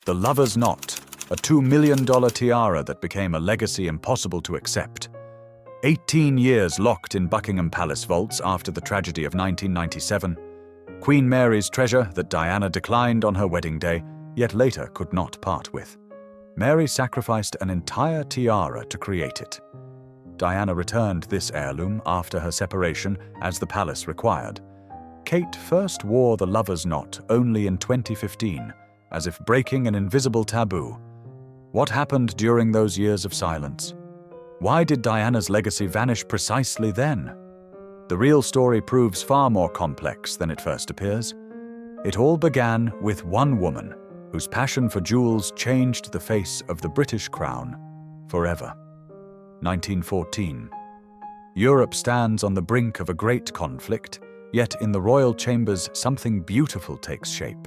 The Lover's Knot, a $2 million tiara that became a legacy impossible to accept. 18 years locked in Buckingham Palace vaults after the tragedy of 1997, Queen Mary's treasure that Diana declined on her wedding day, yet later could not part with. Mary sacrificed an entire tiara to create it. Diana returned this heirloom after her separation, as the palace required. Kate first wore the Lover's Knot only in 2015, as if breaking an invisible taboo. What happened during those years of silence? Why did Diana's legacy vanish precisely then? The real story proves far more complex than it first appears. It all began with one woman, whose passion for jewels changed the face of the British crown forever. 1914. Europe stands on the brink of a great conflict, yet in the royal chambers something beautiful takes shape.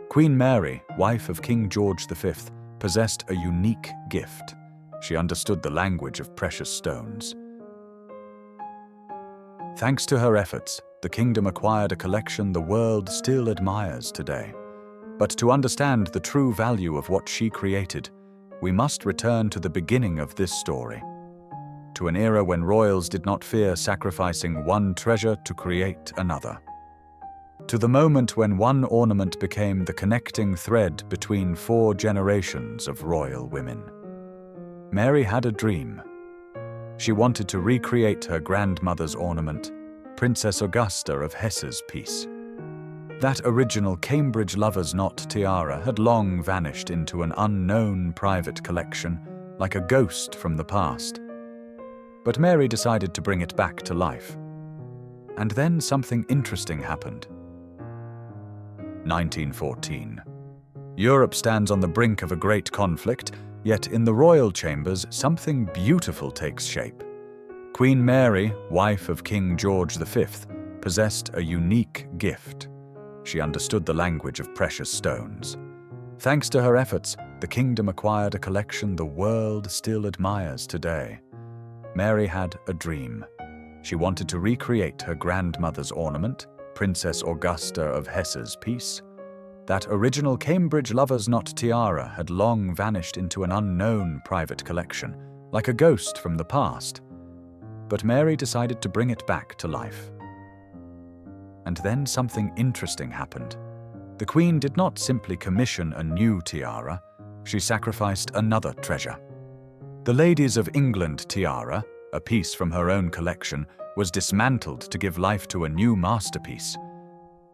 Queen Mary, wife of King George V, possessed a unique gift. She understood the language of precious stones. Thanks to her efforts, the kingdom acquired a collection the world still admires today. But to understand the true value of what she created, we must return to the beginning of this story, to an era when royals did not fear sacrificing one treasure to create another, to the moment when one ornament became the connecting thread between 4 generations of royal women. Mary had a dream. She wanted to recreate her grandmother's ornament, Princess Augusta of Hesse's peace. That original Cambridge Lover's Knot tiara had long vanished into an unknown private collection, like a ghost from the past. But Mary decided to bring it back to life. And then something interesting happened. 1914. Europe stands on the brink of a great conflict, yet in the royal chambers something beautiful takes shape. Queen Mary, wife of King George V, possessed a unique gift. She understood the language of precious stones. Thanks to her efforts, the kingdom acquired a collection the world still admires today. Mary had a dream. She wanted to recreate her grandmother's ornament, Princess Augusta of Hesse's peace. That original Cambridge Lover's Knot tiara had long vanished into an unknown private collection, like a ghost from the past. But Mary decided to bring it back to life. And then something interesting happened. The Queen did not simply commission a new tiara, she sacrificed another treasure. The Ladies of England tiara, a piece from her own collection, was dismantled to give life to a new masterpiece.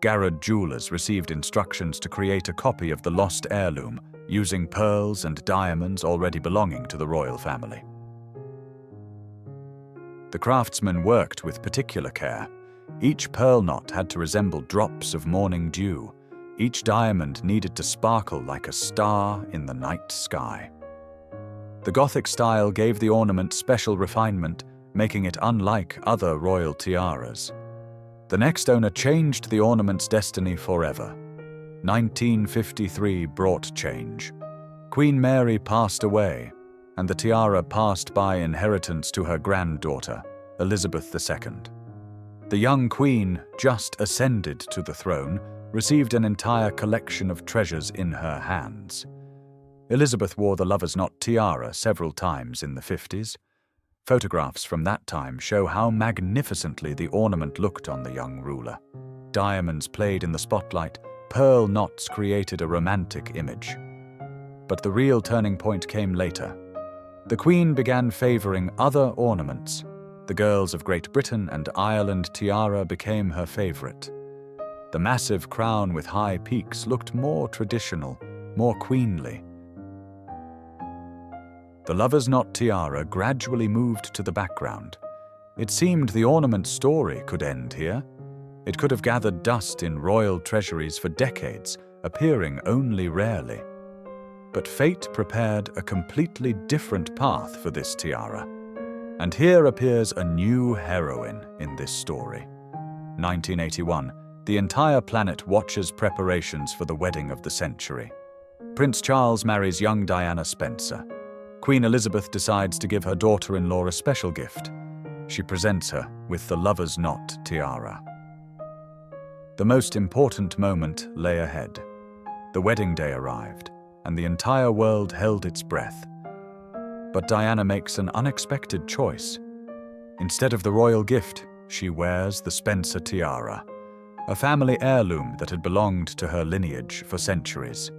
Garrard jewelers received instructions to create a copy of the lost heirloom, using pearls and diamonds already belonging to the royal family. The craftsmen worked with particular care. Each pearl knot had to resemble drops of morning dew. Each diamond needed to sparkle like a star in the night sky. The Gothic style gave the ornament special refinement, making it unlike other royal tiaras. The next owner changed the ornament's destiny forever. 1953 brought change. Queen Mary passed away, and the tiara passed by inheritance to her granddaughter, Elizabeth II. The young queen, just ascended to the throne, received an entire collection of treasures in her hands. Elizabeth wore the Lover's Knot tiara several times in the 50s. Photographs from that time show how magnificently the ornament looked on the young ruler. Diamonds played in the spotlight, pearl knots created a romantic image. But the real turning point came later. The Queen began favoring other ornaments. The girls of Great Britain and Ireland tiara became her favorite. The massive crown with high peaks looked more traditional, more queenly. The Lover's Knot tiara gradually moved to the background. It seemed the ornament's story could end here. It could have gathered dust in royal treasuries for decades, appearing only rarely. But fate prepared a completely different path for this tiara. And here appears a new heroine in this story. 1981, the entire planet watches preparations for the wedding of the century. Prince Charles marries young Diana Spencer. Queen Elizabeth decides to give her daughter-in-law a special gift. She presents her with the Lover's Knot tiara. The most important moment lay ahead. The wedding day arrived, and the entire world held its breath. But Diana makes an unexpected choice. Instead of the royal gift, she wears the Spencer tiara, a family heirloom that had belonged to her lineage for centuries.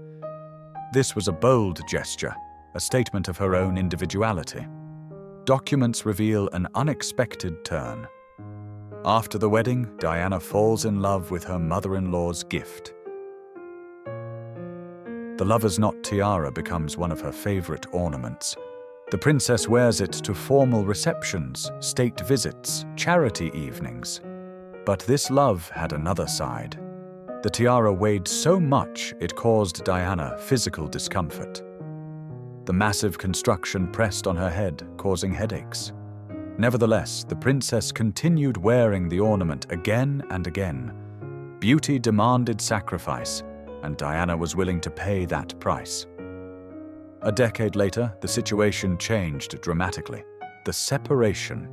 This was a bold gesture, a statement of her own individuality. Documents reveal an unexpected turn. After the wedding, Diana falls in love with her mother-in-law's gift. The lover's knot tiara becomes one of her favorite ornaments. The princess wears it to formal receptions, state visits, charity evenings. But this love had another side. The tiara weighed so much it caused Diana physical discomfort. The massive construction pressed on her head, causing headaches. Nevertheless, the princess continued wearing the ornament again and again. Beauty demanded sacrifice, and Diana was willing to pay that price. A decade later, the situation changed dramatically. The separation.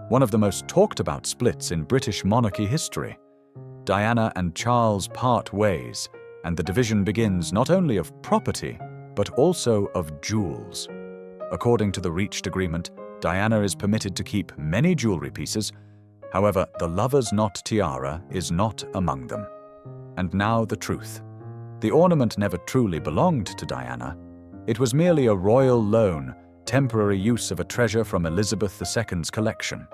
One of the most talked about splits in British monarchy history. Diana and Charles part ways, and the division begins not only of property, but also of jewels. According to the reached agreement, Diana is permitted to keep many jewelry pieces. However, the lover's knot tiara is not among them. And now the truth. The ornament never truly belonged to Diana. It was merely a royal loan, temporary use of a treasure from Elizabeth II's collection.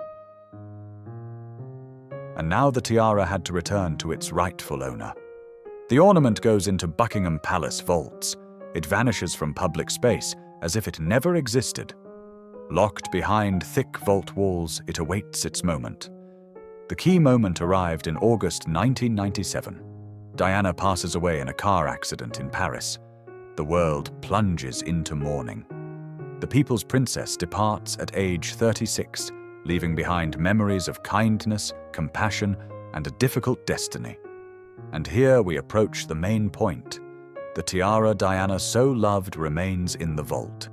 And now the tiara had to return to its rightful owner. The ornament goes into Buckingham Palace vaults. It vanishes from public space as if it never existed. Locked behind thick vault walls, it awaits its moment. The key moment arrived in August 1997. Diana passes away in a car accident in Paris. The world plunges into mourning. The people's princess departs at age 36, leaving behind memories of kindness, compassion, and a difficult destiny. And here we approach the main point. The tiara Diana so loved remains in the vault.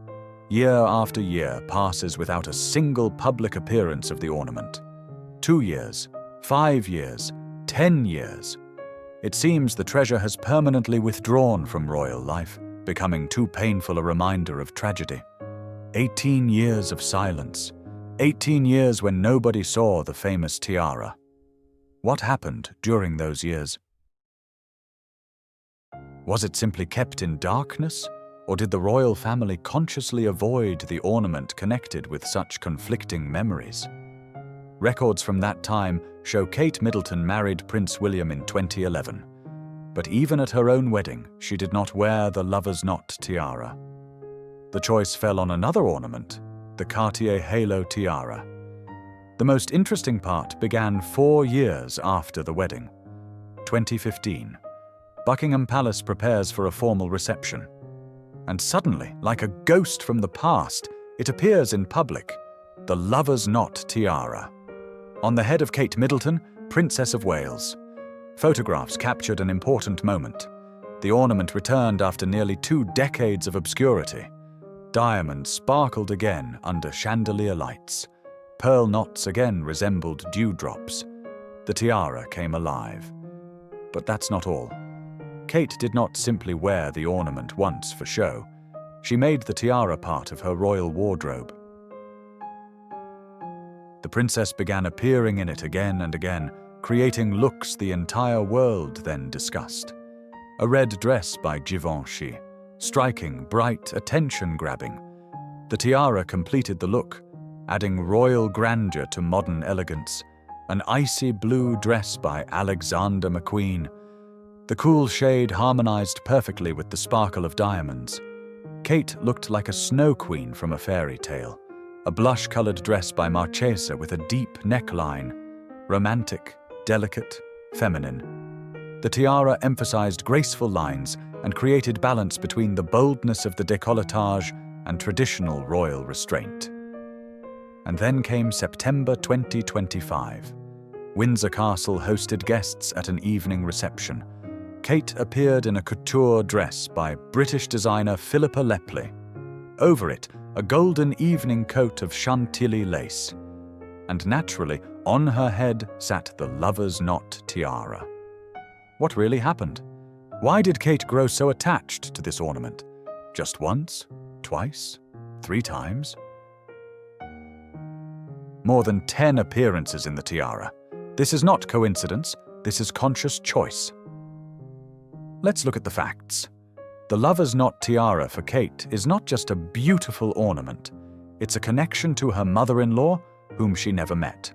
Year after year passes without a single public appearance of the ornament. 2 years, 5 years, 10 years. It seems the treasure has permanently withdrawn from royal life, becoming too painful a reminder of tragedy. 18 years of silence. 18 years when nobody saw the famous tiara. What happened during those years? Was it simply kept in darkness, or did the royal family consciously avoid the ornament connected with such conflicting memories? Records from that time show Kate Middleton married Prince William in 2011. But even at her own wedding, she did not wear the lover's knot tiara. The choice fell on another ornament, the Cartier halo tiara. The most interesting part began 4 years after the wedding. 2015. Buckingham Palace prepares for a formal reception. And suddenly, like a ghost from the past, it appears in public, the lover's knot tiara. On the head of Kate Middleton, Princess of Wales. Photographs captured an important moment. The ornament returned after nearly 2 decades of obscurity. Diamonds sparkled again under chandelier lights. Pearl knots again resembled dewdrops. The tiara came alive. But that's not all. Kate did not simply wear the ornament once for show. She made the tiara part of her royal wardrobe. The princess began appearing in it again and again, creating looks the entire world then discussed. A red dress by Givenchy, striking, bright, attention-grabbing. The tiara completed the look, adding royal grandeur to modern elegance. An icy blue dress by Alexander McQueen. The cool shade harmonized perfectly with the sparkle of diamonds. Kate looked like a snow queen from a fairy tale. A blush-colored dress by Marchesa with a deep neckline. Romantic, delicate, feminine. The tiara emphasized graceful lines and created balance between the boldness of the décolletage and traditional royal restraint. And then came September 2025. Windsor Castle hosted guests at an evening reception. Kate appeared in a couture dress by British designer Philippa Lepley. Over it, a golden evening coat of Chantilly lace. And naturally, on her head sat the lover's knot tiara. What really happened? Why did Kate grow so attached to this ornament? Just once? Twice? 3 times? More than 10 appearances in the tiara. This is not coincidence, this is conscious choice. Let's look at the facts. The lover's knot tiara for Kate is not just a beautiful ornament, it's a connection to her mother-in-law, whom she never met.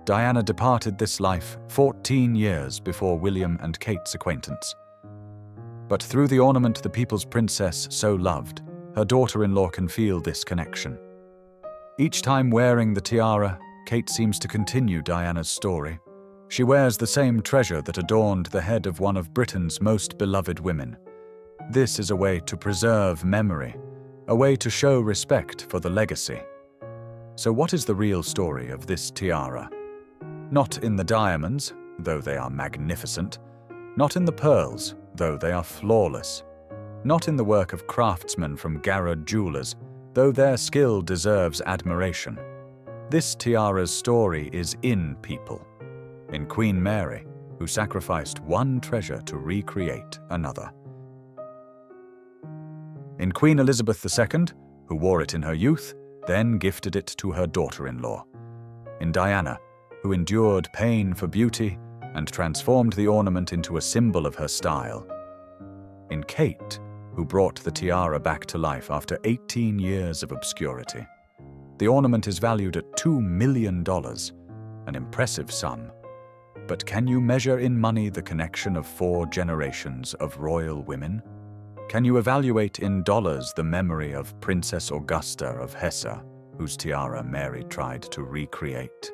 Diana departed this life 14 years before William and Kate's acquaintance. But through the ornament the people's princess so loved, her daughter-in-law can feel this connection. Each time wearing the tiara, Kate seems to continue Diana's story. She wears the same treasure that adorned the head of one of Britain's most beloved women. This is a way to preserve memory, a way to show respect for the legacy. So what is the real story of this tiara? Not in the diamonds, though they are magnificent. Not in the pearls, though they are flawless. Not in the work of craftsmen from Garrard jewelers, though their skill deserves admiration. This tiara's story is in people. In Queen Mary, who sacrificed one treasure to recreate another. In Queen Elizabeth II, who wore it in her youth, then gifted it to her daughter-in-law. In Diana, who endured pain for beauty and transformed the ornament into a symbol of her style. In Kate, who brought the tiara back to life after 18 years of obscurity. The ornament is valued at $2 million, an impressive sum. But can you measure in money the connection of 4 generations of royal women? Can you evaluate in dollars the memory of Princess Augusta of Hesse, whose tiara Mary tried to recreate?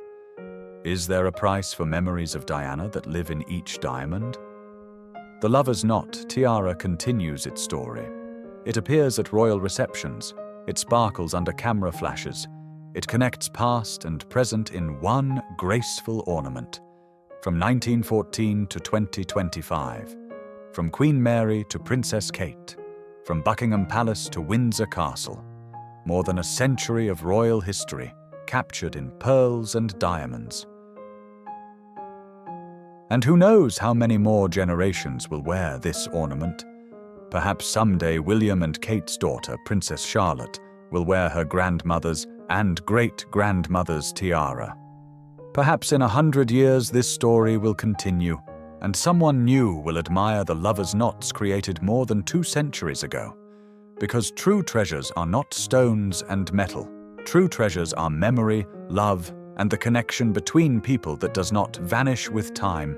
Is there a price for memories of Diana that live in each diamond? The lover's knot tiara continues its story. It appears at royal receptions. It sparkles under camera flashes. It connects past and present in one graceful ornament. From 1914 to 2025. From Queen Mary to Princess Kate. From Buckingham Palace to Windsor Castle. More than a century of royal history, captured in pearls and diamonds. And who knows how many more generations will wear this ornament? Perhaps someday William and Kate's daughter, Princess Charlotte, will wear her grandmother's and great-grandmother's tiara. Perhaps in 100 years this story will continue, and someone new will admire the lover's knots created more than 2 centuries ago. Because true treasures are not stones and metal. True treasures are memory, love, and the connection between people that does not vanish with time.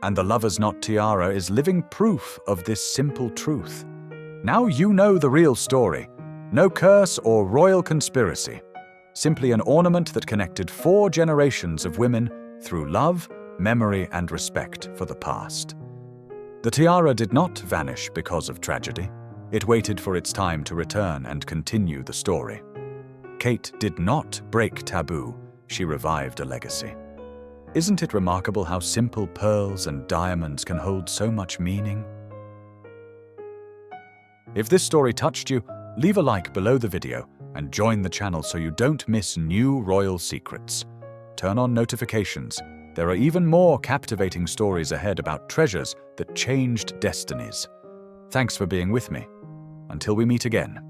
And the lover's knot tiara is living proof of this simple truth. Now you know the real story. No curse or royal conspiracy. Simply an ornament that connected 4 generations of women through love, memory, and respect for the past. The tiara did not vanish because of tragedy. It waited for its time to return and continue the story. Kate did not break taboo. She revived a legacy. Isn't it remarkable how simple pearls and diamonds can hold so much meaning? If this story touched you, leave a like below the video and join the channel so you don't miss new royal secrets. Turn on notifications. There are even more captivating stories ahead about treasures that changed destinies. Thanks for being with me. Until we meet again.